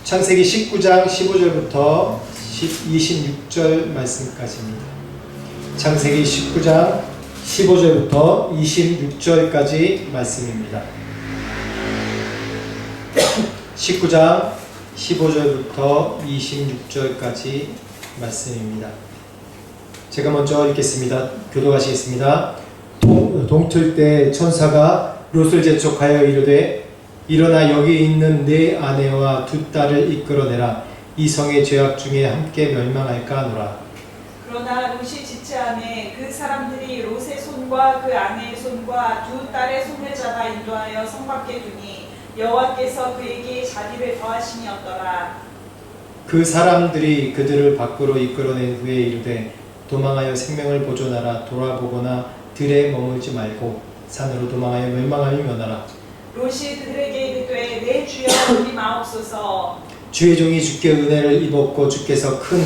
창세기 19장 15절부터 26절 말씀까지입니다. 창세기 19장 15절부터 26절까지 말씀입니다. 19장 15절부터 26절까지 말씀입니다. 제가 먼저 읽겠습니다. 교독하시겠습니다. 동틀 때 천사가 롯을 재촉하여 이르되 일어나 여기 있는 네 아내와 두 딸을 이끌어내라. 이 성의 죄악 중에 함께 멸망할까 하노라. 그러나 롯이 지체하매 그 사람들이 롯의 손과 그 아내의 손과 두 딸의 손을 잡아 인도하여 성 밖에 두니 여호와께서 그에게 자비를 더하시니었더라. 그 사람들이 그들을 밖으로 이끌어낸 후에 이르되 도망하여 생명을 보존하라. 돌아보거나 들에 머물지 말고 산으로 도망하여 멸망하여 면하라. 롯이 그들에게 이르되 내 주여 우리 마옵소서. 주의 종이 주께 은혜를 입었고 주께서 큰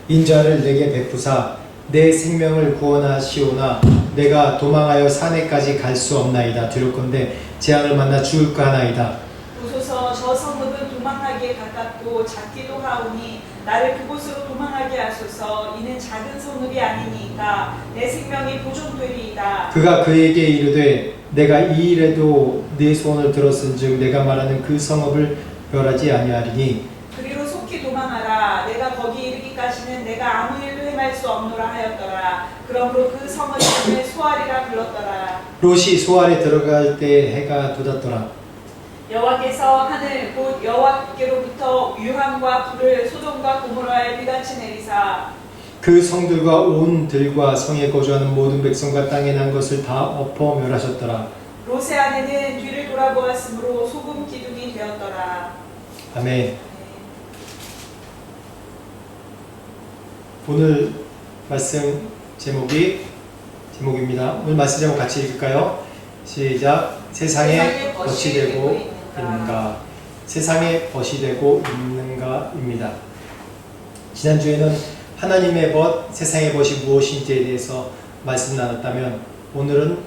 인자를 내게 베푸사 내 생명을 구원하시오나 내가 도망하여 산에까지 갈 수 없나이다. 두렵건대 재앙을 만나 죽을까 하나이다. 보소서 저 성읍은 도망하기에 가깝고 작기도 하오니 나를 그곳으로 도망하게 하소서. 이는 작은 성읍이 아니니까 내 생명이 보존되리이다. 그가 그에게 이르되 내가 이 일에도 네 소원을 들었은즉 내가 말하는 그 성읍을 멸하지 아니하리니 그리로 속히 도망하라. 내가 거기 이르기까지는 내가 아무 일도 행할 수 없노라 하였더라. 그러므로 그 성의 이름을 소알이라 불렀더라. 롯이 소알에 들어갈 때 해가 돋았더라. 여호와께서 하늘 곧 여호와께로부터 유황과 불을 소돔과 고모라에 비같이 내리사 그 성들과 온 들과 성에 거주하는 모든 백성과 땅에 난 것을 다 엎어 멸하셨더라. 롯의 아내는 뒤를 돌아보았으므로 소금 기둥이 되었더라. 아멘. 오늘 말씀 제목입니다. 오늘 말씀 제목 같이 읽을까요? 시작. 세상에 벗이 되고 있는가. 세상에 벗이 되고 있는가입니다. 지난주에는 하나님의 벗, 세상의 벗이 무엇인지에 대해서 말씀 나눴다면 오늘은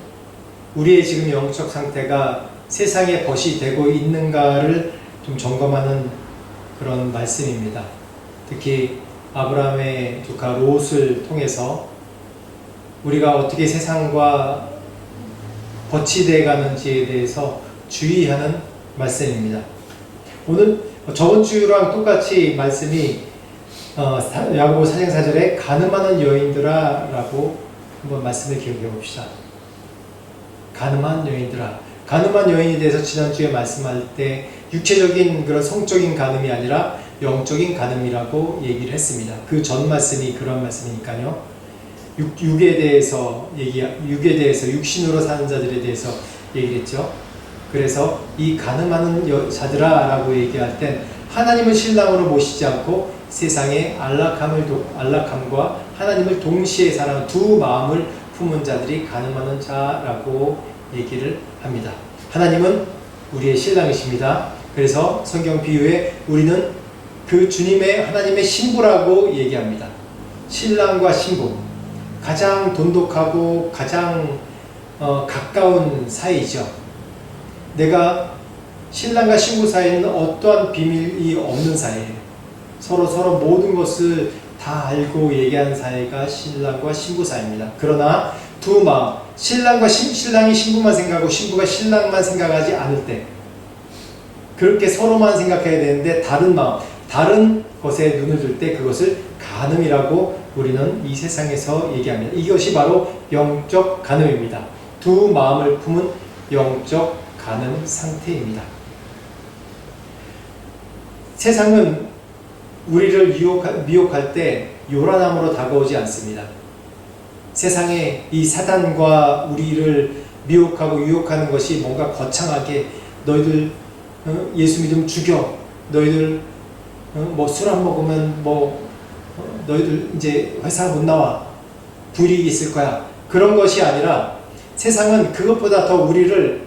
우리의 지금 영적 상태가 세상의 벗이 되고 있는가를 좀 점검하는 그런 말씀입니다. 특히 아브라함의 조카 롯을 통해서 우리가 어떻게 세상과 벗이 되어 가는지에 대해서 주의하는 말씀입니다. 오늘 저번 주랑 똑같이 말씀이 야고보 4장 4절에 가늠하는 여인들아 라고 한번 말씀을 기억해 봅시다. 가늠한 여인들아. 가늠한 여인에 대해서 지난주에 말씀할 때 육체적인 그런 성적인 가늠이 아니라 영적인 가늠이라고 얘기를 했습니다. 그 전 말씀이 그런 말씀이니까요. 육에 대해서 육신으로 사는 자들에 대해서 얘기를 했죠. 그래서 이 가늠하는 자들아 라고 얘기할 땐 하나님을 신랑으로 모시지 않고 세상의 안락함과 하나님을 동시에 사랑하는 두 마음을 품은 자들이 가늠하는 자라고 얘기를 합니다. 하나님은 우리의 신랑이십니다. 그래서 성경 비유에 우리는 그 주님의 하나님의 신부라고 얘기합니다. 신랑과 신부, 가장 돈독하고 가장 가까운 사이죠. 내가 신랑과 신부 사이에는 어떠한 비밀이 없는 사이예요. 서로 모든 것을 다 알고 얘기하는 사이가 신랑과 신부 사이입니다. 그러나 두 마음, 신랑이 신부만 생각하고 신부가 신랑만 생각하지 않을 때, 그렇게 서로만 생각해야 되는데 다른 마음, 다른 것에 눈을 둘 때 그것을 간음이라고 우리는 이 세상에서 얘기합니다. 이것이 바로 영적 간음입니다. 두 마음을 품은 영적 간음 상태입니다. 세상은 우리를 미혹할 때 요란함으로 다가오지 않습니다. 세상에 이 사단과 우리를 미혹하고 유혹하는 것이 뭔가 거창하게 너희들 예수 믿으면 죽여, 너희들 술 안 먹으면 너희들 이제 회사 못 나와, 불이익이 있을 거야, 그런 것이 아니라 세상은 그것보다 더 우리를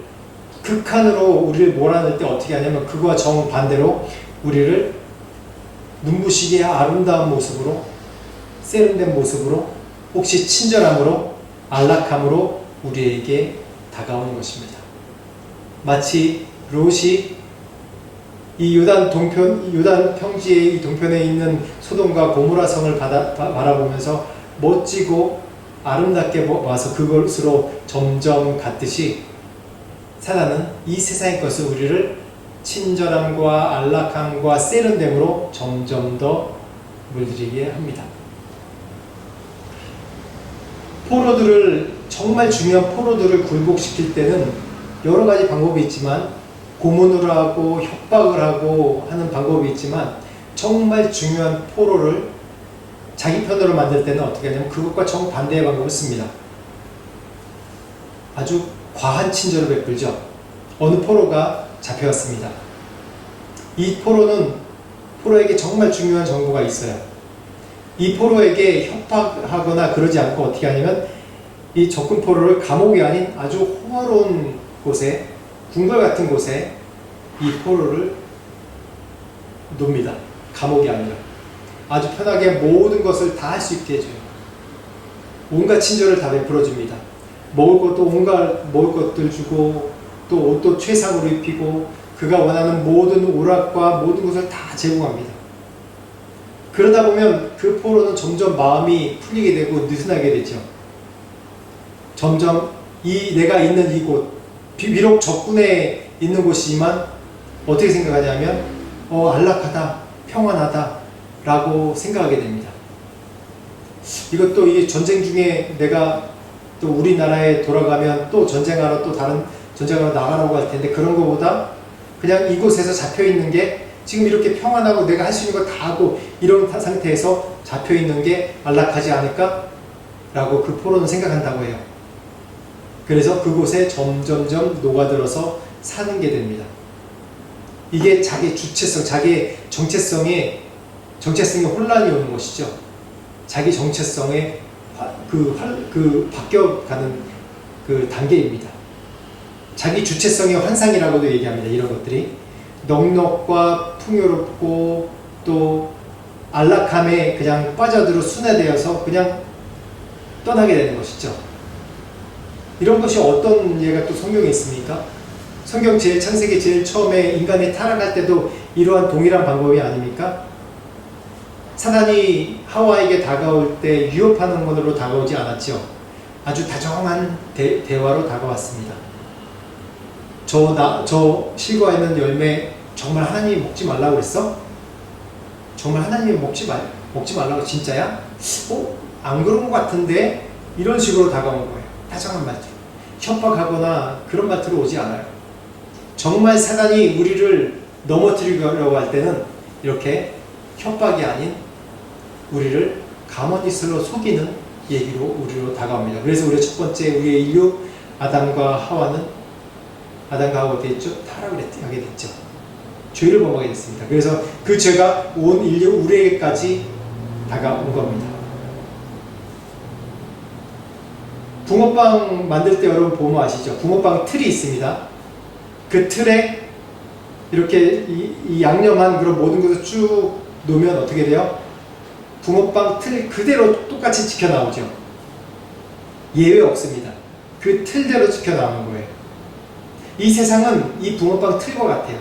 극한으로 우리를 몰아낼 때 어떻게 하냐면 그거와 정반대로 우리를 눈부시게 아름다운 모습으로, 세련된 모습으로, 혹시 친절함으로, 안락함으로 우리에게 다가오는 것입니다. 마치 롯이 이 요단 평지의 이 동편에 있는 소돔과 고모라 성을 바라보면서 멋지고 아름답게 와서 그것으로 점점 갔듯이 사단은 이 세상의 것을 우리를 친절함과 안락함과 세련됨으로 점점 더 물들이게 합니다. 정말 중요한 포로들을 굴복시킬 때는 여러 가지 방법이 있지만 고문을 하고 협박을 하고 하는 방법이 있지만 정말 중요한 포로를 자기 편으로 만들 때는 어떻게 하냐면 그것과 정반대의 방법을 씁니다. 아주 과한 친절을 베풀죠. 어느 포로가 잡혀왔습니다. 이 포로에게 정말 중요한 정보가 있어요. 이 포로에게 협박하거나 그러지 않고 어떻게 하냐면 이 접근 포로를 감옥이 아닌 아주 호화로운 곳에, 궁궐 같은 곳에 이 포로를 놉니다. 감옥이 아니라 아주 편하게 모든 것을 다 할 수 있게 해줘요. 온갖 친절을 다 베풀어 줍니다. 먹을 것도 온갖 먹을 것들 주고 또 옷도 최상으로 입히고 그가 원하는 모든 오락과 모든 것을 다 제공합니다. 그러다 보면 그 포로는 점점 마음이 풀리게 되고 느슨하게 되죠. 점점 내가 있는 이곳, 비록 적군에 있는 곳이지만 어떻게 생각하냐면 안락하다, 평안하다 라고 생각하게 됩니다. 이것도 이 전쟁 중에 내가 또 우리나라에 돌아가면 또 전쟁하러 또 다른 전쟁하러 나가라고 할 텐데 그런 것보다 그냥 이곳에서 잡혀있는 게 지금 이렇게 평안하고 내가 할 수 있는 거 다 하고 이런 상태에서 잡혀있는 게 안락하지 않을까? 라고 그 포로는 생각한다고 해요. 그래서 그곳에 점점점 녹아들어서 사는 게 됩니다. 이게 자기 주체성, 자기 정체성에 혼란이 오는 것이죠. 자기 정체성에 바뀌어가는 그 단계입니다. 자기 주체성의 환상이라고도 얘기합니다. 이런 것들이 넉넉과 풍요롭고 또 안락함에 그냥 빠져들어 순회되어서 그냥 떠나게 되는 것이죠. 이런 것이 어떤 예가 또 성경에 있습니까? 성경 창세기 제일 처음에 인간이 타락할 때도 이러한 동일한 방법이 아닙니까? 사단이 하와에게 다가올 때 유혹하는 것으로 다가오지 않았죠. 아주 다정한 대화로 다가왔습니다. 저 실과에 있는 열매 정말 하나님이 먹지 말라고 그랬어? 정말 하나님이 먹지 말라고 진짜야? 안 그런 것 같은데? 이런 식으로 다가온 거예요. 다정한 말투로. 협박하거나 그런 말투로 오지 않아요. 정말 사단이 우리를 넘어뜨리려고 할 때는 이렇게 협박이 아닌 우리를 가만히슬로 속이는 얘기로 우리로 다가옵니다. 그래서 우리 첫 번째 우리의 인류 아담과 하와가 어떻게 됐죠? 타락을 하게 됐죠. 죄를 범하게 됐습니다. 그래서 그 죄가 온 인류 우리에게까지 다가온 겁니다. 붕어빵 만들 때 여러분 보면 아시죠? 붕어빵 틀이 있습니다. 그 틀에 이렇게 이 양념한 그런 모든 것을 쭉 놓으면 어떻게 돼요? 붕어빵 틀 그대로 똑같이 지켜 나오죠. 예외 없습니다. 그 틀대로 지켜 나오는 거예요. 이 세상은 이 붕어빵 틀과 같아요.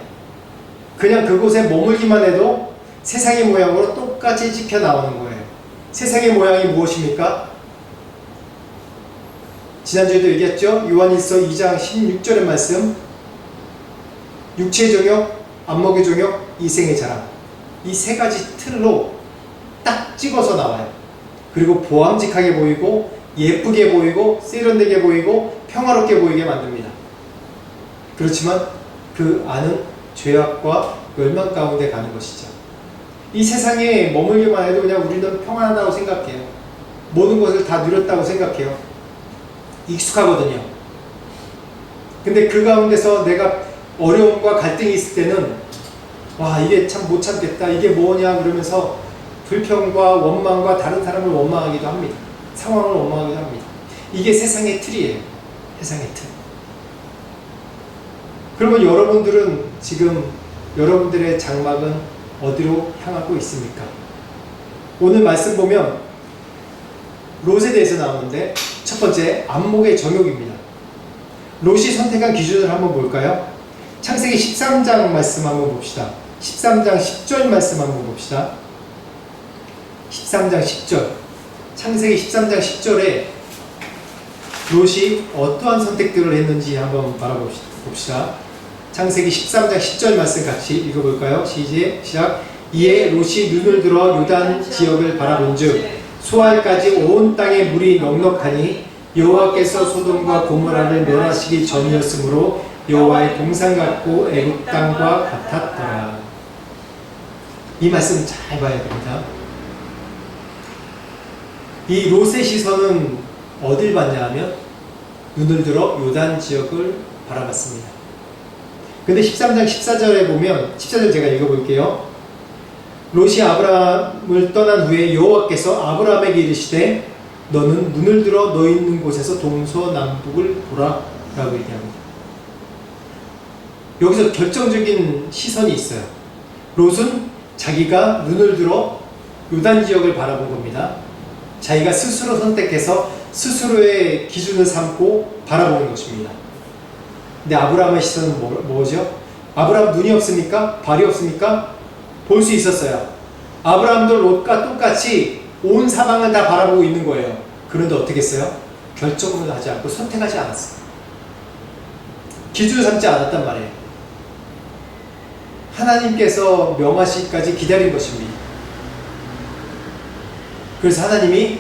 그냥 그곳에 머물기만 해도 세상의 모양으로 똑같이 지켜 나오는 거예요. 세상의 모양이 무엇입니까? 지난주에도 얘기했죠? 요한일서 2장 16절의 말씀, 육체의 정욕, 안목의 정욕, 이생의 자랑. 이 세 가지 틀로 딱 찍어서 나와요. 그리고 보암직하게 보이고 예쁘게 보이고 세련되게 보이고 평화롭게 보이게 만듭니다. 그렇지만 그 안은 죄악과 멸망 가운데 가는 것이죠. 이 세상에 머물기만 해도 그냥 우리는 평안하다고 생각해요. 모든 것을 다 누렸다고 생각해요. 익숙하거든요. 근데 그 가운데서 내가 어려움과 갈등이 있을 때는 와 이게 참 못 참겠다. 이게 뭐냐 그러면서 불평과 원망과 다른 사람을 원망하기도 합니다. 상황을 원망하기도 합니다. 이게 세상의 틀이에요. 세상의 틀. 그러면 여러분들은 지금 여러분들의 장막은 어디로 향하고 있습니까? 오늘 말씀 보면 롯에 대해서 나오는데 첫 번째 안목의 정욕입니다. 롯이 선택한 기준을 한번 볼까요? 창세기 13장 말씀 한번 봅시다. 13장 10절 말씀 한번 봅시다. 13장 10절. 창세기 13장 10절에 롯이 어떠한 선택들을 했는지 한번 바라봅시다. 창세기 13장 10절 말씀 같이 읽어볼까요? 시작. 이에 롯이 눈을 들어 요단 지역을 바라본즉 소알까지 온 땅에 물이 넉넉하니 여호와께서 소돔과 고모라를 멸하시기 전이었으므로 여호와의 동산 같고 애굽 땅과 같았더라. 이 말씀 잘 봐야 됩니다. 이 롯의 시선은 어딜 봤냐 하면 눈을 들어 요단 지역을 바라봤습니다. 근데 13장 14절에 보면 14절 제가 읽어볼게요. 롯이 아브라함을 떠난 후에 여호와께서 아브라함에게 이르시되 너는 눈을 들어 너 있는 곳에서 동서남북을 보라 라고 얘기합니다. 여기서 결정적인 시선이 있어요. 롯은 자기가 눈을 들어 요단 지역을 바라본 겁니다. 자기가 스스로 선택해서 스스로의 기준을 삼고 바라보는 것입니다. 근데 아브라함의 시선은 뭐죠? 아브라함 눈이 없습니까? 발이 없습니까? 볼 수 있었어요. 아브라함도 롯과 똑같이 온 사방을 다 바라보고 있는 거예요. 그런데 어떻게 했어요? 결정을 하지 않고 선택하지 않았어요. 기준을 삼지 않았단 말이에요. 하나님께서 명하시기까지 기다린 것입니다. 그래서 하나님이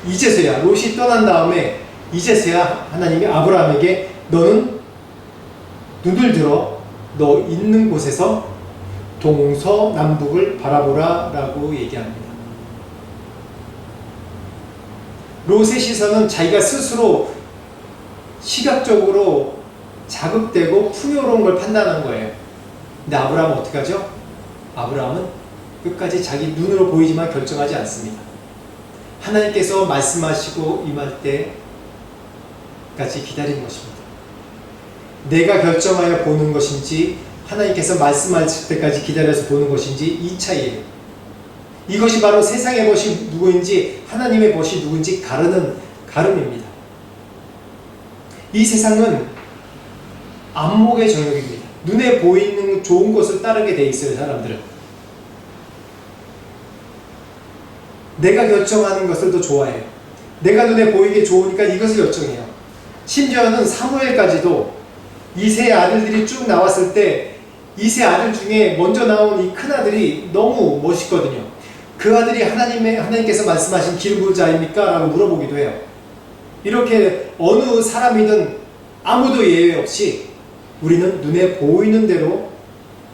이제서야 롯이 떠난 다음에 이제서야 하나님이 아브라함에게 너는 눈을 들어 너 있는 곳에서 동서남북을 바라보라 라고 얘기합니다. 롯의 시선은 자기가 스스로 시각적으로 자극되고 풍요로운 걸 판단한 거예요. 근데 아브라함은 어떻게 하죠? 아브라함은 끝까지 자기 눈으로 보이지만 결정하지 않습니다. 하나님께서 말씀하시고 임할 때까지 기다리는 것입니다. 내가 결정하여 보는 것인지 하나님께서 말씀하실 때까지 기다려서 보는 것인지 이 차이예요. 이것이 바로 세상의 벗이 누구인지 하나님의 벗이 누구인지 가르는 가름입니다. 이 세상은 안목의 정욕입니다. 눈에 보이는 좋은 것을 따르게 돼 있어요. 사람들은 내가 결정하는 것을 더 좋아해요. 내가 눈에 보이게 좋으니까 이것을 결정해요. 심지어는 사무엘까지도 이세 아들들이 쭉 나왔을 때 이세 아들 중에 먼저 나온 이 큰아들이 너무 멋있거든요. 그 아들이 하나님께서 말씀하신 기르부자입니까? 라고 물어보기도 해요. 이렇게 어느 사람이든 아무도 예외 없이 우리는 눈에 보이는 대로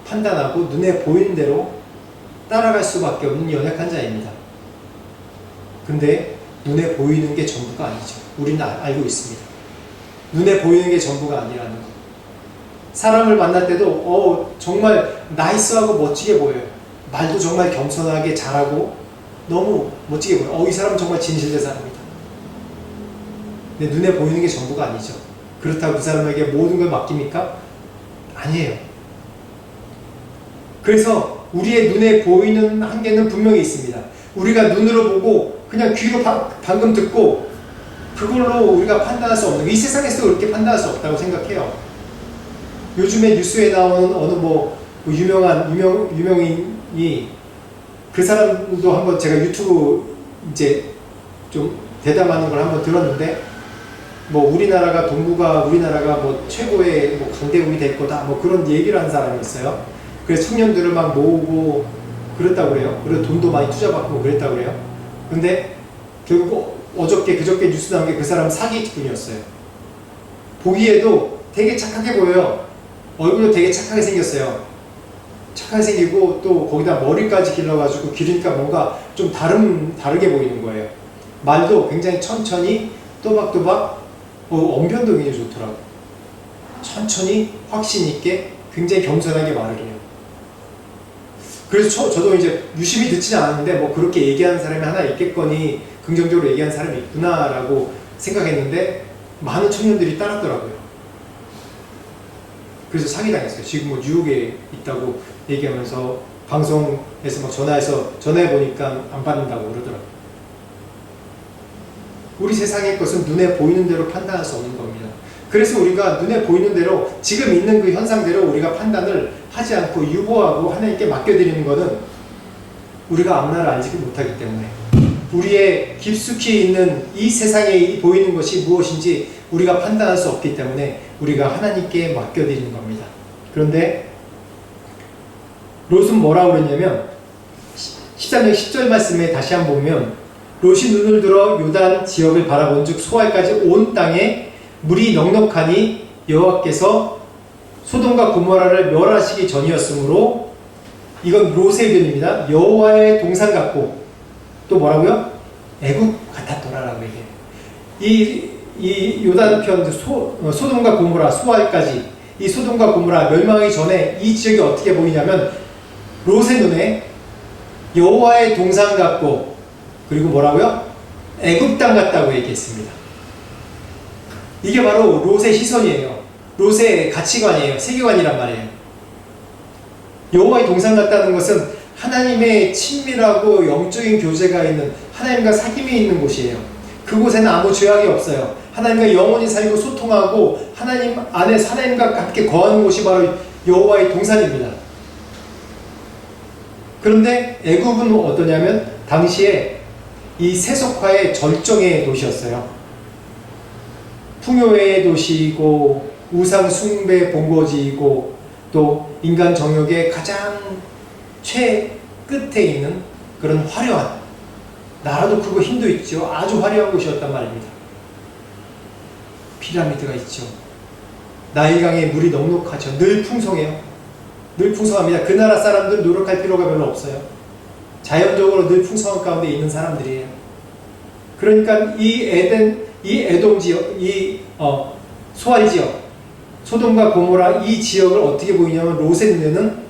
판단하고 눈에 보이는 대로 따라갈 수밖에 없는 연약한 자입니다. 근데 눈에 보이는 게 전부가 아니죠. 우리는 알고 있습니다. 눈에 보이는 게 전부가 아니라는 것. 사람을 만날 때도 정말 나이스하고 멋지게 보여요. 말도 정말 겸손하게 잘하고 너무 멋지게 보여요. 이 사람은 정말 진실된 사람이다. 근데 눈에 보이는 게 전부가 아니죠. 그렇다고 그 사람에게 모든 걸 맡깁니까? 아니에요. 그래서 우리의 눈에 보이는 한계는 분명히 있습니다. 우리가 눈으로 보고 그냥 귀로 방금 듣고 그걸로 우리가 판단할 수 없는, 이 세상에서 그렇게 판단할 수 없다고 생각해요. 요즘에 뉴스에 나오는 어느 유명인이 그 사람도 한번 제가 유튜브 이제 좀 대담하는 걸 한번 들었는데 우리나라가 동부가 우리나라가 최고의 강대국이 될 거다 그런 얘기를 하는 사람이 있어요. 그래서 청년들을 막 모으고 그랬다고 그래요. 그래서 돈도 많이 투자받고 그랬다고 그래요. 근데 결국 그저께 뉴스 나온 게 그 사람 사기꾼이었어요. 보기에도 되게 착하게 보여요. 얼굴도 되게 착하게 생겼어요. 착하게 생기고 또 거기다 머리까지 길러가지고 기르니까 뭔가 좀 다르게 보이는 거예요. 말도 굉장히 천천히 또박또박 언변도 굉장히 좋더라고요. 천천히 확신 있게 굉장히 겸손하게 말을 해요. 그래서 저도 이제 유심히 듣지는 않았는데 그렇게 얘기하는 사람이 하나 있겠거니 긍정적으로 얘기하는 사람이 있구나라고 생각했는데 많은 청년들이 따랐더라고요. 그래서 사기당했어요. 지금 뉴욕에 있다고 얘기하면서 방송에서 전화해보니까 안 받는다고 그러더라고요. 우리 세상의 것은 눈에 보이는 대로 판단할 수 없는 겁니다. 그래서 우리가 눈에 보이는 대로 지금 있는 그 현상대로 우리가 판단을 하지 않고 유보하고 하나님께 맡겨드리는 것은 우리가 앞날을 알지 못하기 때문에 우리의 깊숙이 있는 이 세상에 보이는 것이 무엇인지 우리가 판단할 수 없기 때문에 우리가 하나님께 맡겨드리는 겁니다. 그런데 롯은 뭐라고 그랬냐면 13장 10절 말씀에 다시 한번 보면 롯이 눈을 들어 요단 지역을 바라본 즉 소알까지 온 땅에 물이 넉넉하니 여호와께서 소돔과 고모라를 멸하시기 전이었으므로 이건 롯의 의견입니다. 여호와의 동산 같고 또 뭐라고요? 애국 같았더라라고 얘기해요. 이 요단편 소돔과 고모라 소알까지 이 소돔과 고모라 멸망하기 전에 이 지역이 어떻게 보이냐면 롯의 눈에 여호와의 동산 같고 그리고 뭐라고요? 애국 땅 같다고 얘기했습니다. 이게 바로 롯의 시선이에요. 롯의 가치관이에요. 세계관이란 말이에요. 여호와의 동산 같다는 것은 하나님의 친밀하고 영적인 교제가 있는 하나님과 사귐이 있는 곳이에요. 그곳에는 아무 죄악이 없어요. 하나님과 영원히 살고 소통하고 하나님 안에 하나님과 함께 거하는 곳이 바로 여호와의 동산입니다. 그런데 애굽은 어떠냐면 당시에 이 세속화의 절정의 도시였어요. 풍요의 도시이고 우상 숭배 본거지이고 또 인간 정욕의 가장 최끝에 있는 그런 화려한 나라도 크고 힘도 있죠. 아주 화려한 곳이었단 말입니다. 피라미드가 있죠. 나일강에 물이 넉넉하죠. 늘 풍성해요. 늘 풍성합니다. 그 나라 사람들은 노력할 필요가 별로 없어요. 자연적으로 늘 풍성한 가운데 있는 사람들이에요. 그러니까 이 에돔 지역, 소알 지역, 소돔과 고모라 이 지역을 어떻게 보이냐면 롯의 눈에는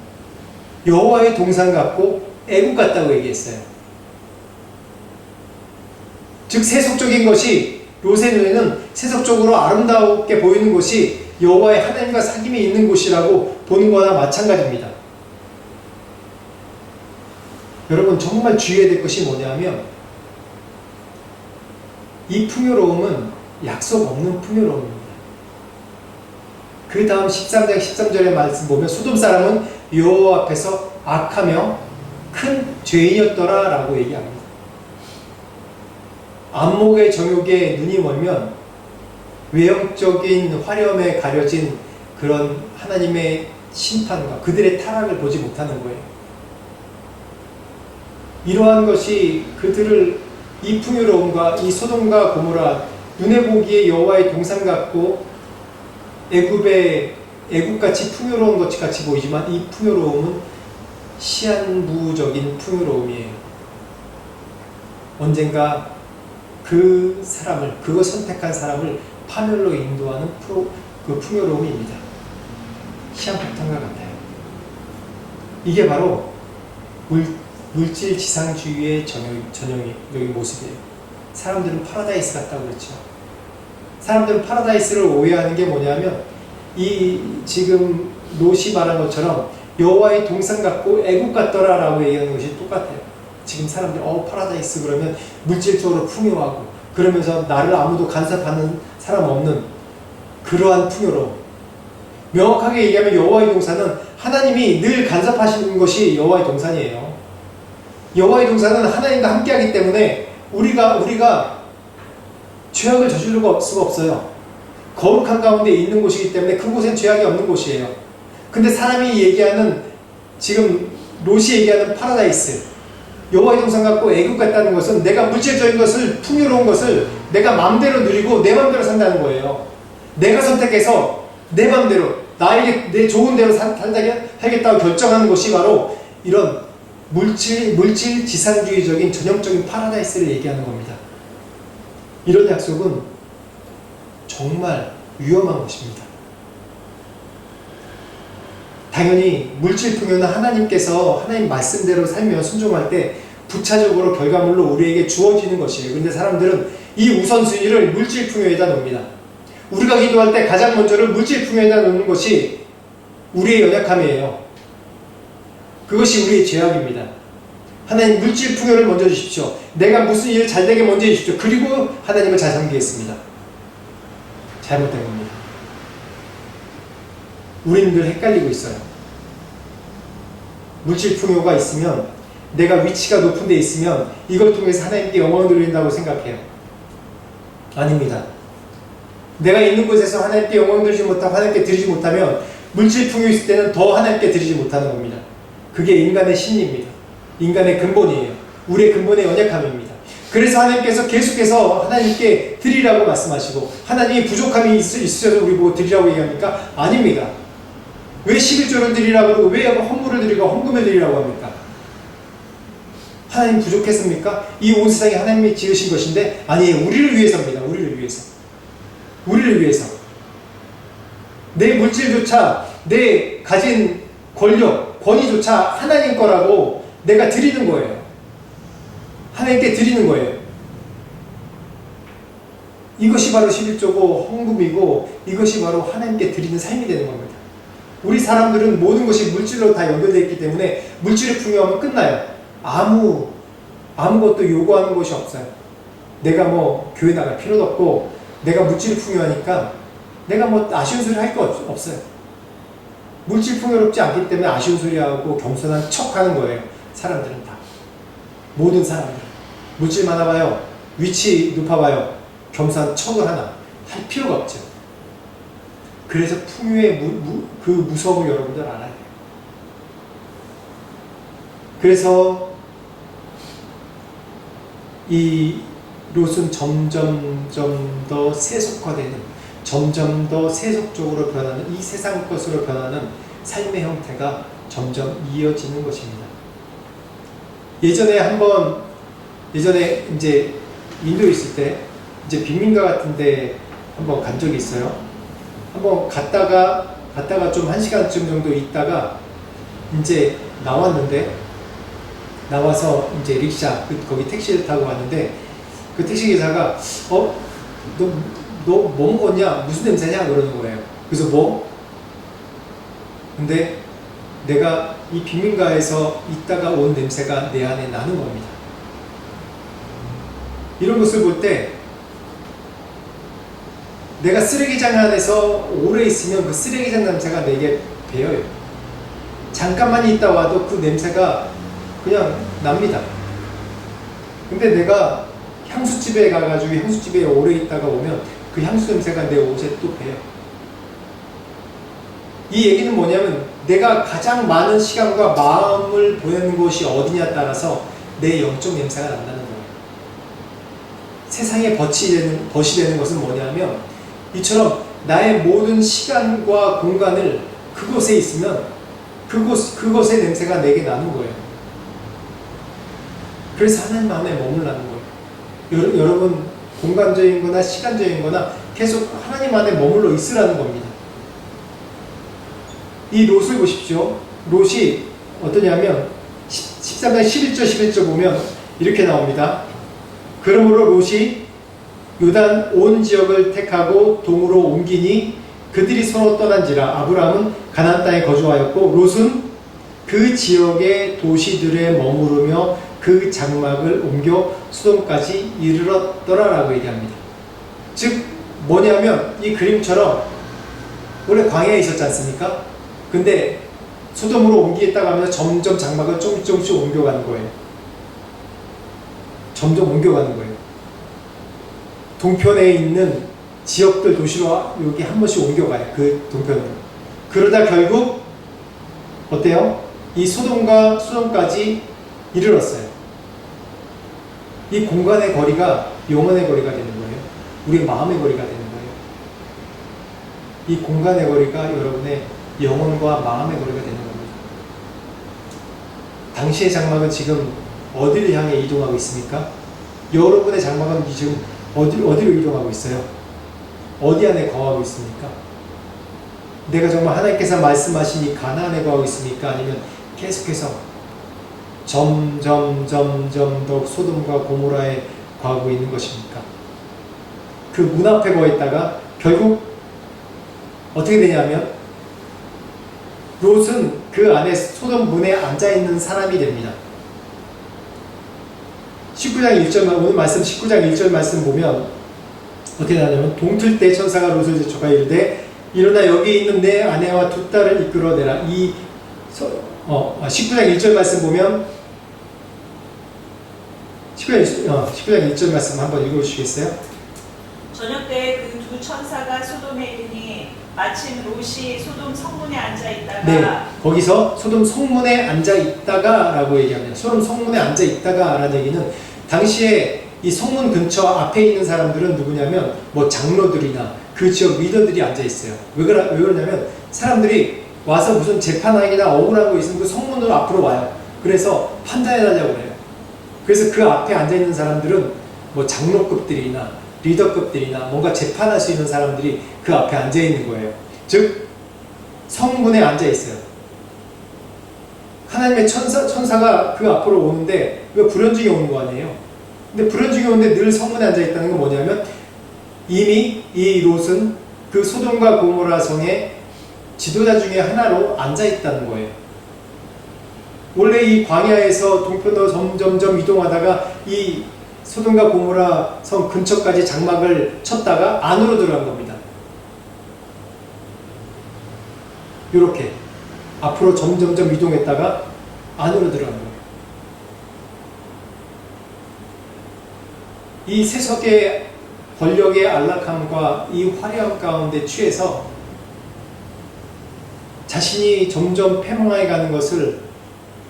여호와의 동산 같고 애국 같다고 얘기했어요. 즉 세속적인 것이 롯의 눈에는 세속적으로 아름답게 보이는 곳이 여호와의 하나님과 사귐이 있는 곳이라고 보는 거나 마찬가지입니다. 여러분 정말 주의해야 될 것이 뭐냐면 이 풍요로움은 약속 없는 풍요로움입니다. 그 다음 13장 13절의 말씀 보면 소돔 사람은 여호와 앞에서 악하며 큰 죄인이었더라 라고 얘기합니다. 안목의 정욕에 눈이 멀면 외형적인 화려함에 가려진 그런 하나님의 심판과 그들의 타락을 보지 못하는 거예요. 이러한 것이 그들을 이 풍요로움과 이 소돔과 고모라 눈에 보기에 여호와의 동산 같고 애국같이 풍요로운 것 같이 보이지만 이 풍요로움은 시한부적인 풍요로움이에요. 언젠가 그 사람을, 그거 선택한 사람을 파멸로 인도하는 그 풍요로움입니다. 시한폭탄과 같아요. 이게 바로 물질 지상주의의 전형적인 모습이에요. 사람들은 파라다이스 같다고 그랬죠. 사람들은 파라다이스를 오해하는 게 뭐냐면 이 지금 롯이 말한 것처럼 여호와의 동산 같고 애국 같더라 라고 얘기하는 것이 똑같아요. 지금 사람들이 파라다이스 그러면 물질적으로 풍요하고 그러면서 나를 아무도 간섭하는 사람 없는 그러한 풍요로움. 명확하게 얘기하면 여호와의 동산은 하나님이 늘 간섭하시는 것이 여호와의 동산이에요. 여호와의 동산은 하나님과 함께하기 때문에 우리가 죄악을 저지를 수가 없어요. 거룩한 가운데 있는 곳이기 때문에 그곳엔 죄악이 없는 곳이에요. 근데 사람이 얘기하는 지금 롯이 얘기하는 파라다이스 여호와의 동산 같고 애국 같다는 것은 내가 물질적인 것을 풍요로운 것을 내가 마음대로 누리고 내 마음대로 산다는 거예요. 내가 선택해서 내 마음대로 나에게 내 좋은 대로 살겠다고 결정하는 것이 바로 이런 물질 지상주의적인 전형적인 파라다이스를 얘기하는 겁니다. 이런 약속은 정말 위험한 것입니다. 당연히 물질 풍요는 하나님께서 하나님 말씀대로 살며 순종할 때 부차적으로 결과물로 우리에게 주어지는 것이에요. 그런데 사람들은 이 우선순위를 물질 풍요에다 놓습니다. 우리가 기도할 때 가장 먼저를 물질 풍요에다 놓는 것이 우리의 연약함이에요. 그것이 우리의 죄악입니다. 하나님 물질 풍요를 먼저 주십시오. 내가 무슨 일을 잘되게 먼저 해주십시오. 그리고 하나님을 잘 섬기겠습니다. 잘못된 겁니다. 우리는 늘 헷갈리고 있어요. 물질 풍요가 있으면, 내가 위치가 높은 데 있으면 이걸 통해서 하나님께 영광을 돌린다고 생각해요. 아닙니다. 내가 있는 곳에서 하나님께 영광 드리지 못하고 하나님께 드리지 못하면 물질 풍요 있을 때는 더 하나님께 드리지 못하는 겁니다. 그게 인간의 심리입니다. 인간의 근본이에요. 우리의 근본의 연약함입니다. 그래서 하나님께서 계속해서 하나님께 드리라고 말씀하시고, 하나님이 부족함이 있으셔서 우리 보고 드리라고 얘기합니까? 아닙니다. 왜 11조를 드리라고 그러고 왜 헌물을 드리고 헌금을 드리라고 합니까? 하나님 부족했습니까? 이 온 세상이 하나님이 지으신 것인데, 아니에요. 우리를 위해서입니다. 우리를 위해서. 우리를 위해서. 내 물질조차, 내 가진 권력, 권위조차 하나님 거라고 내가 드리는 거예요. 하나님께 드리는 거예요. 이것이 바로 11조고 헌금이고, 이것이 바로 하나님께 드리는 삶이 되는 겁니다. 우리 사람들은 모든 것이 물질로 다 연결되어 있기 때문에 물질을 풍요하면 끝나요. 아무것도 요구하는 것이 없어요. 내가 뭐 교회 나갈 필요도 없고, 내가 물질을 풍요하니까 내가 뭐 아쉬운 소리 할 거 없어요. 물질 풍요롭지 않기 때문에 아쉬운 소리 하고 겸손한 척 하는 거예요. 사람들은 다. 모든 사람들. 물질 많아봐요. 위치 높아봐요. 겸손한 척을 하나. 할 필요가 없죠. 그래서 풍요의 그 무서움을 여러분들 알아야 돼요. 그래서 이 롯은 점점 더 세속화되는, 점점 더 세속적으로 변하는, 이 세상 것으로 변하는 삶의 형태가 점점 이어지는 것입니다. 예전에 이제 인도에 있을 때 이제 빈민가 같은데 한번 간 적이 있어요. 한번 갔다가 좀 1시간쯤 정도 있다가 이제 나와서 이제 릭샤, 거기 택시를 타고 왔는데, 그 택시 기사가 너 뭐 먹었냐? 무슨 냄새냐? 그러는 거예요. 그래서 뭐? 근데 내가 이 빈민가에서 있다가 온 냄새가 내 안에 나는 겁니다. 이런 것을 볼 때, 내가 쓰레기장 안에서 오래 있으면 그 쓰레기장 냄새가 내게 배어요. 잠깐만 있다 와도 그 냄새가 그냥 납니다. 근데 내가 향수집에 가가지고 향수집에 오래 있다가 오면 그 향수 냄새가 내 옷에 또 배요. 이 얘기는 뭐냐면, 내가 가장 많은 시간과 마음을 보내는 곳이 어디냐에 따라서 내 영적 냄새가 난다는 거예요. 세상에 벗이 되는 것은 뭐냐면, 이처럼 나의 모든 시간과 공간을 그곳에 있으면 그곳의 냄새가 내게 나는 거예요. 그래서 하나님 안에 머물라는 거예요. 여러분, 공간적인 거나 시간적인 거나 계속 하나님 안에 머물러 있으라는 겁니다. 이 롯을 보십시오. 롯이 어떠냐면 13장 11절 보면 이렇게 나옵니다. 그러므로 롯이 요단 온 지역을 택하고 동으로 옮기니 그들이 서로 떠난지라. 아브라함은 가나안 땅에 거주하였고 롯은 그 지역의 도시들에 머무르며 그 장막을 옮겨 소돔까지 이르렀더라라고 얘기합니다. 즉 뭐냐면, 이 그림처럼 원래 광야에 있었지 않습니까? 근데 소돔으로 옮기겠다고 하면서 점점 장막을 조금씩 옮겨가는 거예요. 점점 옮겨가는 거예요. 동편에 있는 지역들 도시로 여기 한 번씩 옮겨가요. 그 동편으로. 그러다 결국 어때요? 이 소돔까지 이르렀어요. 이 공간의 거리가 영혼의 거리가 되는 거예요. 우리의 마음의 거리가 되는 거예요. 이 공간의 거리가 여러분의 영혼과 마음의 거리가 되는 겁니다. 당시의 장막은 지금 어디를 향해 이동하고 있습니까? 여러분의 장막은 지금 어디로 이동하고 있어요? 어디 안에 거하고 있습니까? 내가 정말 하나님께서 말씀하신 이 가나안에 거하고 있습니까? 아니면 계속해서 점점 더 소돔과 고모라에 거하고 있는 것입니까? 그 문 앞에 거해 있다가 결국 어떻게 되냐면, 롯은 그 안에 소돔 문에 앉아있는 사람이 됩니다. 19장 1절, 오늘 말씀 19장 1절 말씀 보면 어떻게 나냐면, 동틀 때 천사가 롯을 재촉하여 이르되 일어나 여기 있는 내 아내와 두 딸을 이끌어내라. 19장 1절 말씀 보면 19장 1절 말씀 한번 읽어주시겠어요? 저녁 때 그 두 천사가 소돔에 이르니 마침 롯이 소돔 성문에 앉아 있다가 네, 거기서 소돔 성문에 앉아 있다가 라고 얘기합니다. 소돔 성문에 앉아 있다가 라는 얘기는 당시에 이 성문 근처 앞에 있는 사람들은 누구냐면 뭐 장로들이나 그 지역 리더들이 앉아 있어요. 왜 그러냐면 사람들이 와서 무슨 재판하기나 억울한 거 있으면 그 성문으로 앞으로 와요. 그래서 판단해 달라고 그래요. 그래서 그 앞에 앉아 있는 사람들은 뭐 장로급들이나 리더급들이나 뭔가 재판할 수 있는 사람들이 그 앞에 앉아 있는 거예요. 즉 성문에 앉아 있어요. 하나님의 천사가 그 앞으로 오는데 왜 불현중에 오는 거 아니에요? 근데 불현중에 오는데 늘 성문에 앉아 있다는 건 뭐냐면 이미 이 롯은 그 소돔과 고모라 성의 지도자 중에 하나로 앉아 있다는 거예요. 원래 이 광야에서 동편으로 점점점 이동하다가 이 소돔과 고모라 성 근처까지 장막을 쳤다가 안으로 들어간 겁니다. 이렇게 앞으로 점점점 이동했다가 안으로 들어간 거예요. 이 세속의 권력의 안락함과 이 화려함 가운데 취해서 자신이 점점 패망해 가는 것을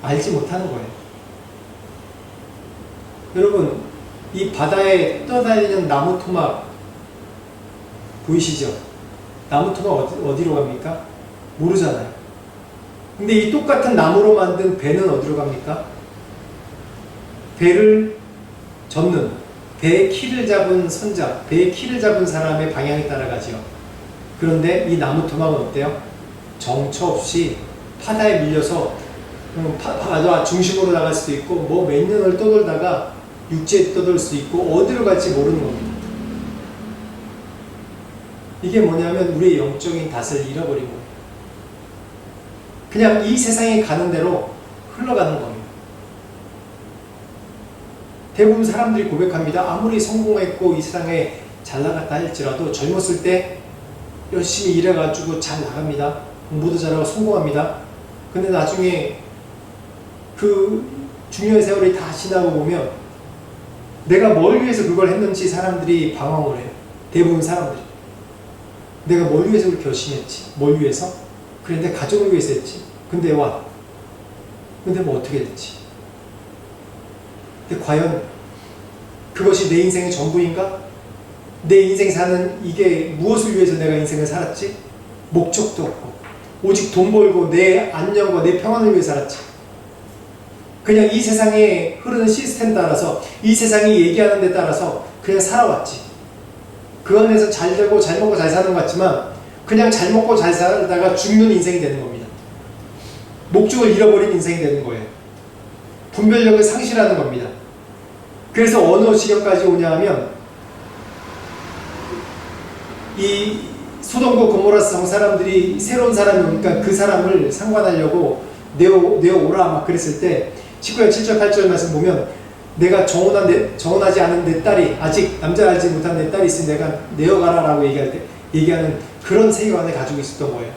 알지 못하는 거예요. 여러분, 이 바다에 떠다니는 나무 토막 보이시죠? 나무 토막 어디로 갑니까? 모르잖아요. 근데 이 똑같은 나무로 만든 배는 어디로 갑니까? 배를 젓는, 배의 키를 잡은 선장, 배의 키를 잡은 사람의 방향에 따라가지요. 그런데 이 나무 토막은 어때요? 정처 없이 바다에 밀려서 바다 중심으로 나갈 수도 있고 뭐 몇 년을 떠돌다가 육지에 떠돌 수 있고 어디로 갈지 모르는 겁니다. 이게 뭐냐면 우리의 영적인 낯을 잃어버린 거예요. 그냥 이 세상에 가는 대로 흘러가는 겁니다. 대부분 사람들이 고백합니다. 아무리 성공했고 이 세상에 잘 나갔다 할지라도 젊었을 때 열심히 일해가지고 잘 나갑니다. 공부도 잘하고 성공합니다. 근데 나중에 그 중요한 세월이 다 지나고 보면 내가 뭘 위해서 그걸 했는지 사람들이 방황을 해요. 대부분 사람들이. 내가 뭘 위해서 그렇게 열심히 했지? 뭘 위해서? 그래, 내 가족을 위해서 했지. 근데 근데 뭐 어떻게 됐지? 근데 과연 그것이 내 인생의 전부인가? 내 인생 사는 이게 무엇을 위해서 내가 인생을 살았지? 목적도 없고 오직 돈 벌고 내 안녕과 내 평안을 위해 살았지. 그냥 이 세상에 흐르는 시스템 따라서 이 세상이 얘기하는 데 따라서 그냥 살아왔지. 그 안에서 잘 되고 잘 먹고 잘 사는 것 같지만 그냥 잘 먹고 잘 살다가 죽는 인생이 되는 겁니다. 목적을 잃어버린 인생이 되는 거예요. 분별력을 상실하는 겁니다. 그래서 어느 지경까지 오냐 하면 이 소돔과 고모라 성 사람들이 새로운 사람이 오니까 그 사람을 상관하려고 내어오라 막 그랬을 때 19장 7절 8절 말씀 보면 내가 정혼하지 않은 내 딸이 아직 남자하지 못한 내 딸이 있으니 내가 내어가라 라고 얘기하는 그런 세계관을 가지고 있었던 거예요.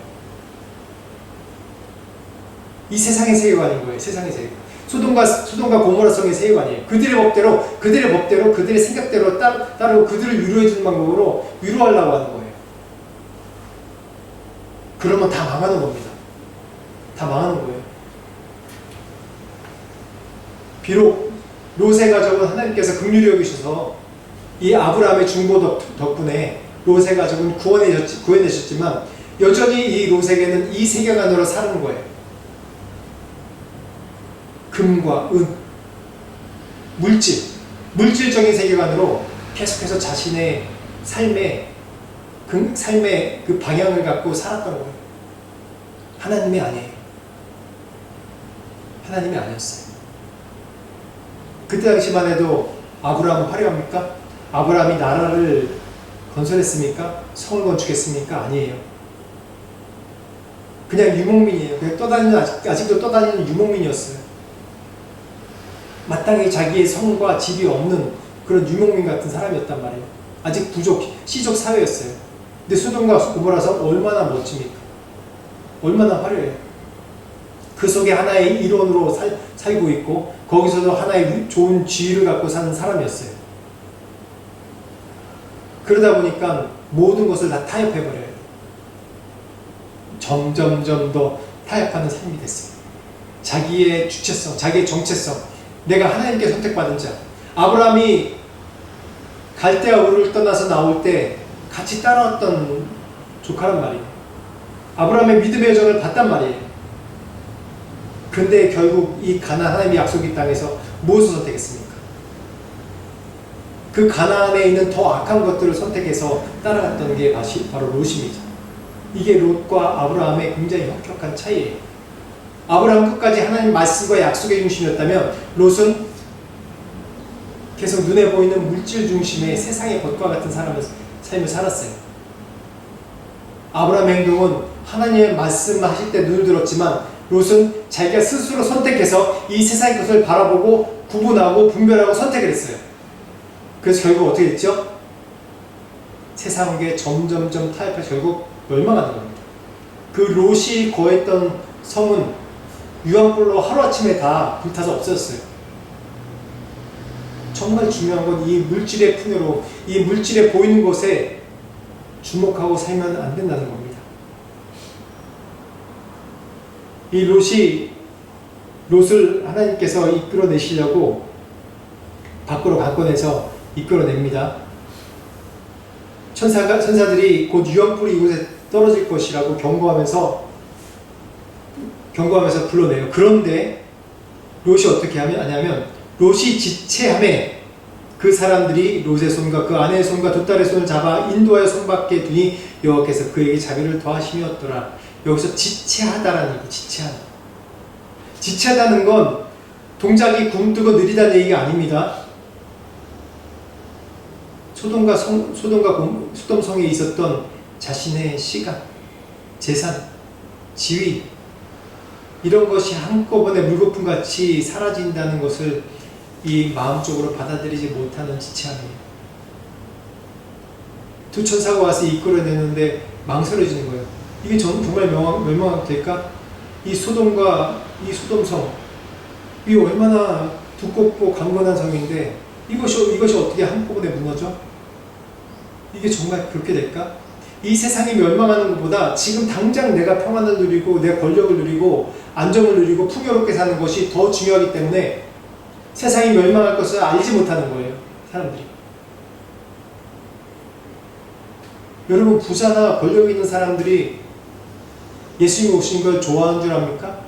이 세상의 세계관인 거예요. 세상의 세계관. 소돔과 고모라 성의 세계관이에요. 그들의 법대로 그들의 생각대로 따르고 그들을 위로해 주는 방법으로 위로하려고 하는 거예요. 그러면 다 망하는 겁니다. 다 망하는 거예요. 비록 롯의 가족은 하나님께서 긍휼히 여기셔서 이 아브라함의 중보 덕분에 롯의 가족은 구해내셨지만 여전히 이 롯에게는 이 세계관으로 사는 거예요. 금과 은, 물질적인 세계관으로 계속해서 자신의 삶의 그 방향을 갖고 살았던 거예요. 하나님이 아니에요. 하나님이 아니었어요. 그때 당시만 해도 아브라함은 화려합니까? 아브라함이 나라를 건설했습니까? 성을 건축했습니까? 아니에요. 그냥 유목민이에요. 그냥 아직도 떠다니는 유목민이었어요. 마땅히 자기의 성과 집이 없는 그런 유목민 같은 사람이었단 말이에요. 아직 시족 사회였어요. 근데 소돔과 고모라서 얼마나 멋집니까? 얼마나 화려해요. 그 속에 하나의 일원으로 살고 있고 거기서도 하나의 좋은 지위를 갖고 사는 사람이었어요. 그러다 보니까 모든 것을 다 타협해버려요. 점점점 더 타협하는 삶이 됐어요. 자기의 주체성, 자기의 정체성, 내가 하나님께 선택받은 자. 아브라함이 갈대아 우르를 떠나서 나올 때 같이 따라왔던 조카란 말이에요. 아브라함의 믿음의 여정을 봤단 말이에요. 근데 결국 이 가나안 하나님의 약속의 땅에서 무엇을 선택했습니까? 그 가나안에 있는 더 악한 것들을 선택해서 따라갔던 게 바로 롯입니다. 이게 롯과 아브라함의 굉장히 혁혁한 차이예요. 아브라함 끝까지 하나님 말씀과 약속의 중심이었다면 롯은 계속 눈에 보이는 물질 중심의 세상의 것과 같은 삶을 살았어요. 아브라함의 행동은 하나님의 말씀하실 때 눈을 들었지만 롯은 자기가 스스로 선택해서 이 세상의 것을 바라보고 구분하고 분별하고 선택을 했어요. 그래서 결국 어떻게 됐죠? 세상에 점점점 타협해서 결국 멸망하는 겁니다. 그 롯이 거했던 성은 유황불로 하루아침에 다 불타서 없어졌어요. 정말 중요한 건 이 물질의 풍요로, 이 물질에 보이는 것에 주목하고 살면 안 된다는 겁니다. 이 롯을 하나님께서 이끌어내시려고 밖으로 강권해서 이끌어냅니다. 천사들이 곧 유황불이 이곳에 떨어질 것이라고 경고하면서 불러내요. 그런데 롯이 어떻게 하냐면 롯이 지체함에 그 사람들이 롯의 손과 그 아내의 손과 두 딸의 손을 잡아 인도하여 손밖에 두니 여호와께서 그에게 자비를 더하심이었더라. 여기서 지체하다라는 얘기, 지체하다는 건 동작이 굼뜨고 느리다는 얘기가 아닙니다. 소돔성에 있었던 자신의 시간, 재산, 지위 이런 것이 한꺼번에 물거품같이 사라진다는 것을 이 마음적으로 받아들이지 못하는 지체함이에요. 두 천사가 와서 이끌어내는데 망설여지는 거예요. 이게 정말 멸망하게 될까? 이 소돔과 이 소돔성, 이 얼마나 두껍고 강건한 성인데 이것이 어떻게 한꺼번에 무너져? 이게 정말 그렇게 될까? 이 세상이 멸망하는 것보다 지금 당장 내가 평안을 누리고 내 권력을 누리고 안정을 누리고 풍요롭게 사는 것이 더 중요하기 때문에 세상이 멸망할 것을 알지 못하는 거예요. 사람들이. 여러분 부자나 권력 있는 사람들이 예수님 오신 걸 좋아하는 줄 압니까?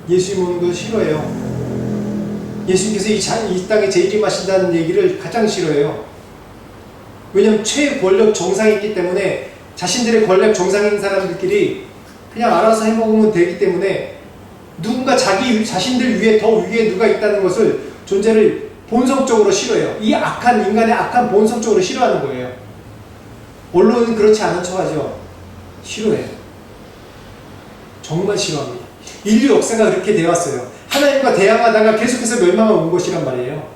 예수님 오는 걸 싫어해요. 예수님께서 이 땅에 재림하신다는 얘기를 가장 싫어해요. 왜냐하면 최권력 정상이 있기 때문에 자신들의 권력 정상에 있는 사람들끼리 그냥 알아서 해먹으면 되기 때문에 누군가 자신들 위에 더 위에 누가 있다는 것을 존재를 본성적으로 싫어해요. 이 인간의 악한 본성적으로 싫어하는 거예요. 언론은 그렇지 않은 척하죠. 싫어해요. 정말 싫어합니다. 인류 역사가 그렇게 되었어요. 하나님과 대항하다가 계속해서 멸망을 온 것이란 말이에요.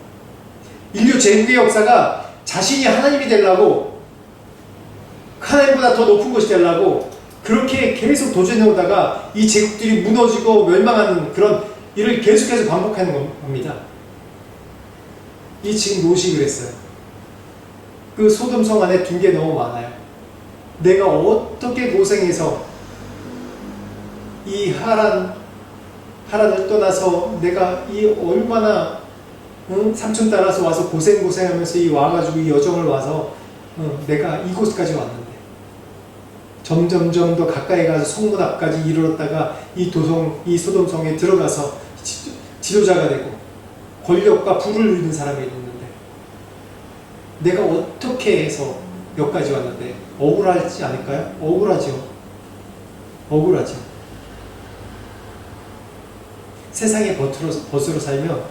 인류 제국의 역사가 자신이 하나님이 되려고 하나님보다 더 높은 것이 되려고 그렇게 계속 도전해오다가 이 제국들이 무너지고 멸망하는 그런 일을 계속해서 반복하는 겁니다. 이 지금 롯이 그랬어요. 그 소돔성 안에 둔 게 너무 많아요. 내가 어떻게 고생해서 이 하란을 떠나서 내가 이 얼마나 삼촌 따라서 와서 고생하면서 와가지고 이 여정을 와서 내가 이곳까지 왔는데 점점점 더 가까이 가서 성문 앞까지 이르렀다가 이 소돔성에 들어가서 지도자가 되고 권력과 부를 누리는 사람이 있는데 내가 어떻게 해서 여기까지 왔는데 억울하지 않을까요? 억울하죠. 세상에 벗으로 살면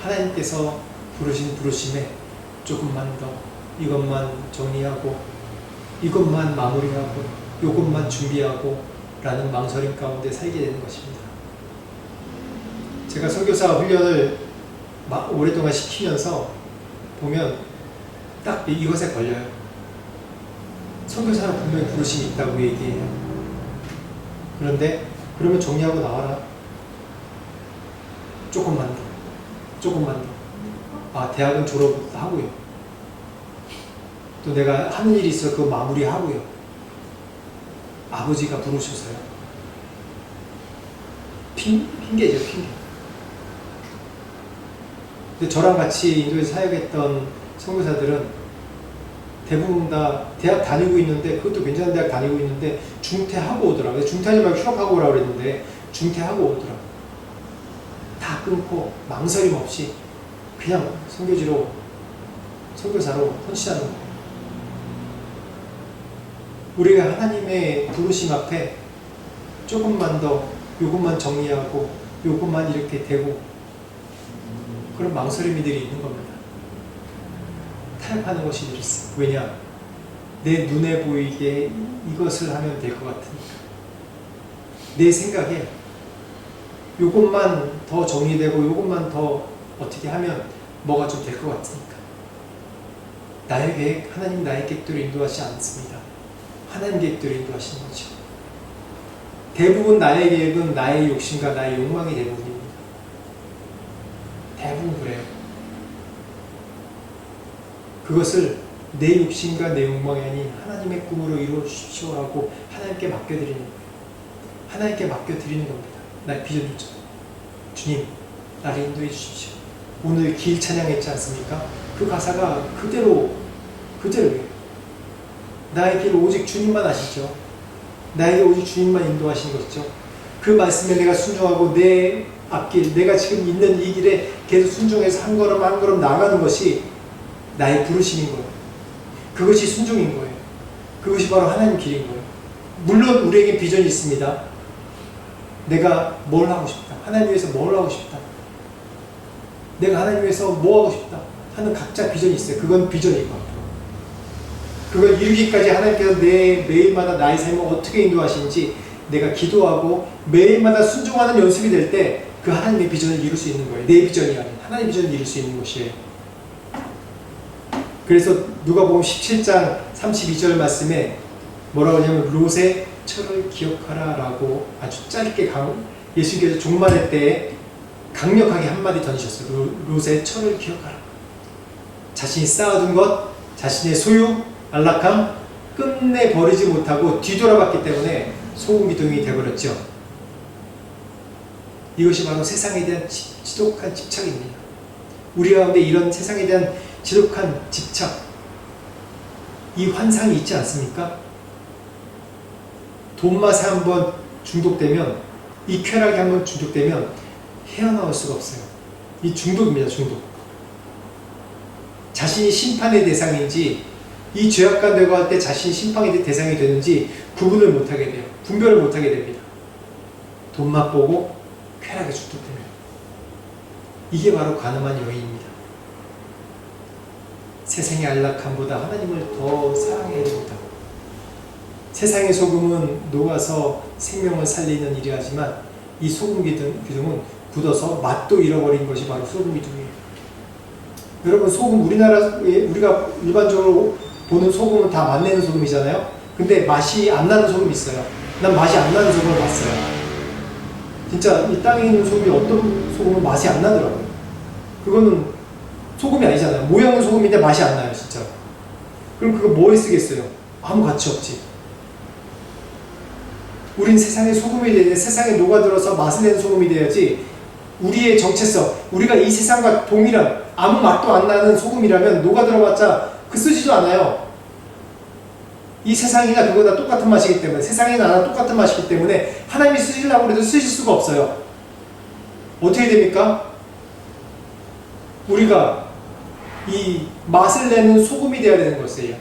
하나님께서 부르신 부르심에 조금만 더 이것만 정리하고 이것만 마무리하고 이것만 준비하고 라는 망설임 가운데 살게 되는 것입니다. 제가 선교사 훈련을 오랫동안 시키면서 보면 딱 이것에 걸려요. 선교사는 분명히 부르심이 있다고 얘기해요. 그런데 그러면 정리하고 나와라. 조금만 더. 조금만 더. 아, 대학은 졸업하고요. 또 내가 하는 일이 있어 그거 마무리하고요. 아버지가 부르셔서요. 핑계죠, 핑계. 근데 저랑 같이 인도에서 사역했던 선교사들은 대부분 다 대학 다니고 있는데, 그것도 괜찮은 대학 다니고 있는데 중퇴하고 오더라고요. 중퇴하지 말고 휴학하고 오라고 그랬는데 중퇴하고 오더라고요. 다 끊고 망설임 없이 그냥 선교사로 헌신하는 거예요. 우리가 하나님의 부르심 앞에 조금만 더 요것만 정리하고 요것만 이렇게 되고 그런 망설임이들이 있는 겁니다. 타협하는 것이 일이었어요. 왜냐? 내 눈에 보이게 이것을 하면 될 것 같으니까. 내 생각에 요것만 더 정리되고 요것만 더 어떻게 하면 뭐가 좀 될 것 같으니까. 나의 계획, 하나님 나의 계획대로 인도하지 않습니다. 하나님 계획대로 인도하시는 거죠. 대부분 나의 계획은 나의 욕심과 나의 욕망이 대부분입니다. 대부분 그래요. 그것을 내 욕심과 내 욕망이 아닌 하나님의 꿈으로 이루어 주십시오 하고 하나님께 맡겨드리는 거예요. 하나님께 맡겨드리는 겁니다. 나의 비전 조차. 주님, 나를 인도해 주십시오. 오늘 길 찬양했지 않습니까? 그 가사가 그대로예요. 나의 길을 오직 주님만 아시죠? 나에게 오직 주님만 인도하시는 것이죠. 그 말씀에 내가 순종하고 내 앞길, 내가 지금 있는 이 길에 계속 순종해서 한 걸음 한 걸음 나가는 것이 나의 부르심인 거예요. 그것이 순종인 거예요. 그것이 바로 하나님 길인 거예요. 물론 우리에게 비전이 있습니다. 내가 뭘 하고 싶다. 하나님 위해서 뭘 하고 싶다. 내가 하나님 위해서 뭐 하고 싶다 하는 각자 비전이 있어요. 그건 비전이고 그걸 이루기까지 하나님께서 매일마다 나의 삶을 어떻게 인도하시는지 내가 기도하고 매일마다 순종하는 연습이 될 때 그 하나님의 비전을 이룰 수 있는 거예요. 내 비전이 아닌 하나님의 비전을 이룰 수 있는 것이에요. 그래서 누가복음 17장 32절 말씀에 뭐라고 하냐면 롯의 철을 기억하라 라고 아주 짧게 예수님께서 종말의 때에 강력하게 한마디 던지셨어요. 롯의 철을 기억하라. 자신이 쌓아둔 것, 자신의 소유, 안락함 끝내 버리지 못하고 뒤돌아봤기 때문에 소금기둥이 되어버렸죠. 이것이 바로 세상에 대한 지독한 집착입니다. 우리 가운데 이런 세상에 대한 지독한 집착, 이 환상이 있지 않습니까? 돈맛에 한번 중독되면, 이 쾌락에 한번 중독되면 헤어나올 수가 없어요. 이 중독입니다. 중독. 자신이 심판의 대상인지 이 죄악과 되고 할 때 자신이 심판의 대상이 되는지 구분을 못하게 돼요. 분별을 못하게 됩니다. 돈맛 보고 쾌락에 중독되면. 이게 바로 가늠한 여인입니다. 세상의 안락함보다 하나님을 더 사랑해야 됩니다. 세상의 소금은 녹아서 생명을 살리는 일이 하지만 이 소금 기둥은 굳어서 맛도 잃어버린 것이 바로 소금 기둥이에요. 여러분, 소금 우리가 일반적으로 보는 소금은 다 맛내는 소금이잖아요. 근데 맛이 안 나는 소금이 있어요. 난 맛이 안 나는 소금을 봤어요. 진짜 이 땅에 있는 소금이 어떤 소금은 맛이 안 나더라고요. 그거는 소금이 아니잖아요. 모양은 소금인데 맛이 안 나요, 진짜. 그럼 그거 뭐에 쓰겠어요? 아무 가치 없지. 우린 세상의 소금이 되는데 세상에 녹아들어서 맛을 내는 소금이 돼야지. 우리의 정체성, 우리가 이 세상과 동일한 아무 맛도 안 나는 소금이라면 녹아들어봤자 그 쓰지도 않아요. 이 세상이나 그거나 똑같은 맛이기 때문에, 세상이나 나나 똑같은 맛이기 때문에 하나님이 쓰시려고 해도 쓰실 수가 없어요. 어떻게 됩니까? 우리가 이 맛을 내는 소금이 되어야 되는 것이에요.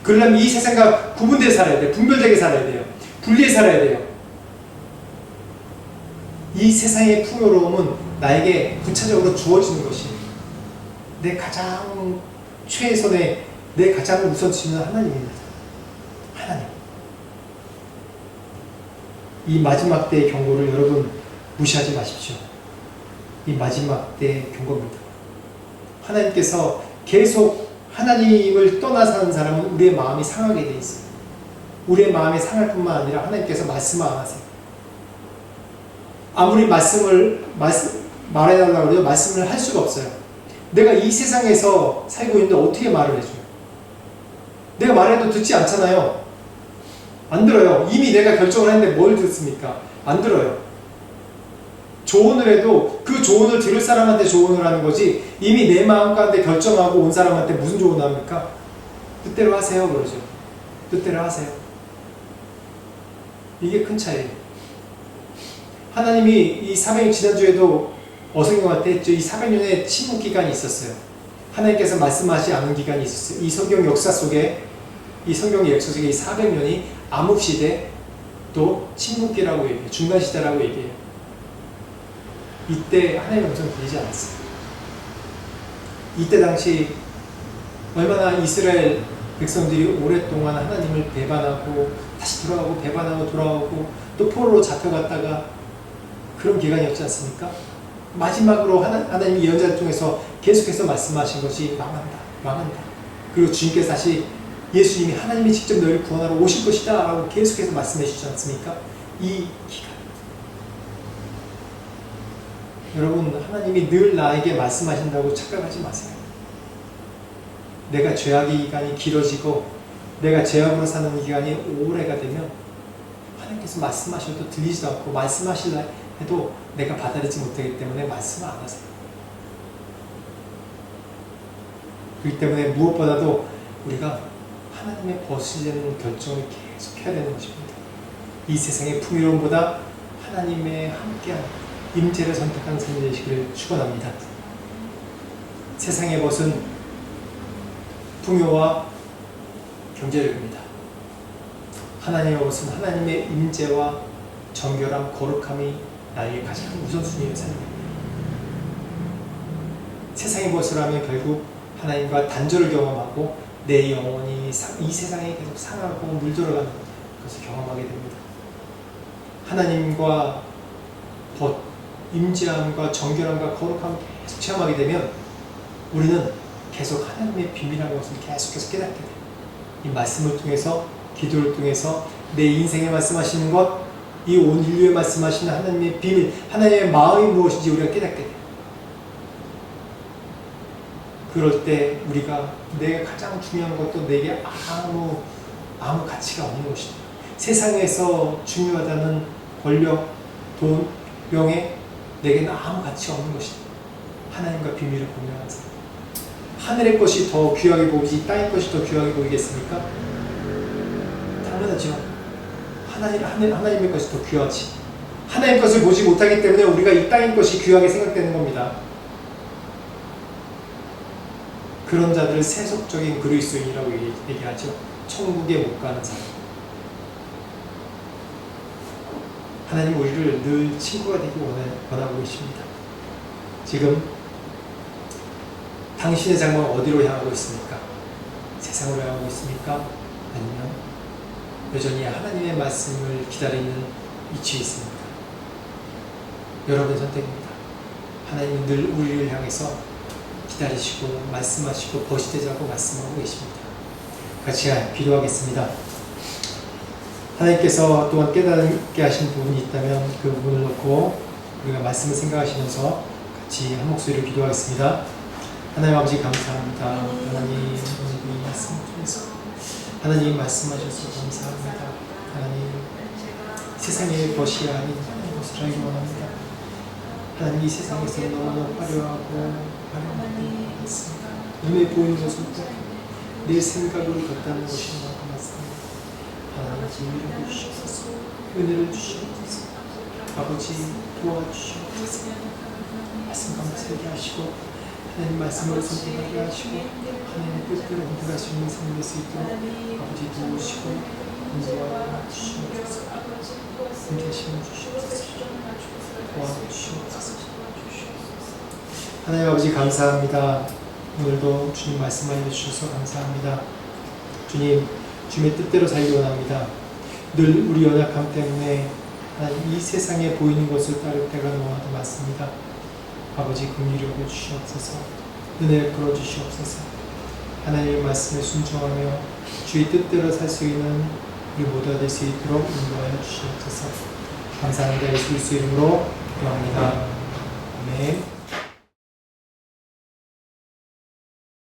그러려면 이 세상과 구분되게 살아야 돼요. 분별되게 살아야 돼요. 분리해 살아야 돼요. 이 세상의 풍요로움은 나에게 구체적으로 주어지는 것이에요. 내 가장 최선의, 내 가장 우선순위는 하나님입니다. 하나님. 이 마지막 때의 경고를 여러분 무시하지 마십시오. 이 마지막 때의 경고입니다. 하나님께서 계속 하나님을 떠나 사는 사람은 우리의 마음이 상하게 돼 있어요. 우리의 마음이 상할 뿐만 아니라 하나님께서 말씀을 안 하세요. 아무리 말해달라고 해도 말씀을 할 수가 없어요. 내가 이 세상에서 살고 있는데 어떻게 말을 해줘요? 내가 말해도 듣지 않잖아요. 안 들어요. 이미 내가 결정을 했는데 뭘 듣습니까? 안 들어요. 조언을 해도 그 조언을 들을 사람한테 조언을 하는 거지, 이미 내 마음 가운데 결정하고 온 사람한테 무슨 조언을 합니까? 뜻대로 하세요 그러죠. 뜻대로 하세요. 이게 큰 차이예요. 하나님이 이 400년, 지난주에도 어성경한테 했죠. 이 400년의 침묵 기간이 있었어요. 하나님께서 말씀하지 않은 기간이 있었어요. 이 성경 역사 속에, 이 400년이 암흑시대, 또 침묵기라고 얘기해요. 중간시대라고 얘기해요. 이때 하나님의 음성 들리지 않았어요. 이때 당시 얼마나 이스라엘 백성들이 오랫동안 하나님을 배반하고 다시 돌아오고 배반하고 돌아오고 또 포로로 잡혀갔다가 그런 기간이었지 않습니까? 마지막으로 하나님이 예언자를 통해서 계속해서 말씀하신 것이 망한다, 망한다. 그리고 주님께서 다시 예수님이 하나님이 직접 너희를 구원하러 오실 것이다 라고 계속해서 말씀해 주시지 않습니까? 이 기간. 여러분, 하나님이 늘 나에게 말씀하신다고 착각하지 마세요. 내가 죄악의 기간이 길어지고 내가 죄악으로 사는 기간이 오래가 되면 하나님께서 말씀하셔도 들리지도 않고 말씀하실라 해도 내가 받아들이지 못하기 때문에 말씀을 안 하세요. 그렇기 때문에 무엇보다도 우리가 하나님의 벗으려는 결정을 계속 해야 되는 것입니다. 이 세상의 풍요로움보다 하나님의 함께한 임재를 선택하는 삶이 되시기를 축원합니다. 세상의 벗은 풍요와 경제력입니다. 하나님의 벗은 하나님의 임재와 정결함, 거룩함이 나에게 가장 우선순위의 삶입니다. 세상의 벗으라면 결국 하나님과 단절을 경험하고 내 영혼이 이 세상에 계속 상하고 물들어가는 것을 경험하게 됩니다. 하나님과 임재함과 정결함과 거룩함을 계속 체험하게 되면 우리는 계속 하나님의 비밀한 것을 계속해서 깨닫게 돼요. 이 말씀을 통해서, 기도를 통해서 내 인생에 말씀하시는 것, 이 온 인류에 말씀하시는 하나님의 비밀, 하나님의 마음이 무엇인지 우리가 깨닫게 돼요. 그럴 때 우리가 내가 가장 중요한 것도 내게 아무 가치가 없는 것이다. 세상에서 중요하다는 권력, 돈, 명예, 내게는 아무 가치 없는 것이다. 하나님과 비밀을 공유하는 사람. 하늘의 것이 더 귀하게 보이지 땅의 것이 더 귀하게 보이겠습니까? 당연하죠. 하나님의 것이 더 귀하지. 하나님의 것을 보지 못하기 때문에 우리가 이 땅의 것이 귀하게 생각되는 겁니다. 그런 자들을 세속적인 그리스도인이라고 얘기하죠. 천국에 못 가는 사람. 하나님 우리를 늘 친구가 되기 원하고 계십니다. 지금 당신의 장막은 어디로 향하고 있습니까? 세상으로 향하고 있습니까? 아니면 여전히 하나님의 말씀을 기다리는 위치에 있습니까? 여러분의 선택입니다. 하나님은 늘 우리를 향해서 기다리시고 말씀하시고 벗이 되자고 말씀하고 계십니다. 같이 기도하겠습니다. 하나님께서 또한 깨닫게 하신 부분이 있다면 그 부분을 놓고 우리가 말씀을 생각하시면서 같이 한 목소리로 기도하겠습니다. 하나님 아버지 감사합니다. 하나님 이 말씀을 통해서 하나님 말씀하셔서 감사합니다. 하나님 세상의 것이 아닌 하나님의 것을 알기 원합니다. 하나님 이 세상에서 너무나 화려하고 있습니다. 눈에 보이는 것을 내 생각을 갖다는 것이 너무 많습니다. 하나님 지혜를 주시옵소서, 은혜를 주시옵소서, 아버지 도와주시옵소서. 말씀 감사하게 하시고 하나님 말씀을 선택하게 하시고 하나님의 뜻대로 선택할 수 있는 삶이 될 수 있도록 아버지 도우시고 인도하여 주시옵소서. 인도하시면 주시옵소서. 도와주시옵소서. 하나님 아버지 감사합니다. 오늘도 주님 말씀하여 주셔서 감사합니다. 주님, 주님의 뜻대로 살기 원합니다. 늘 우리 연약함 때문에 하나님 이 세상에 보이는 것을 따를 때가 너무나도 많습니다. 아버지 긍휼히 여겨 주시옵소서, 은혜를 풀어 주시옵소서. 하나님의 말씀에 순종하며 주의 뜻대로 살 수 있는 우리 모두가 될 수 있도록 인도하여 주시옵소서. 감사합니다. 예수 그리스도 이름으로 기도합니다.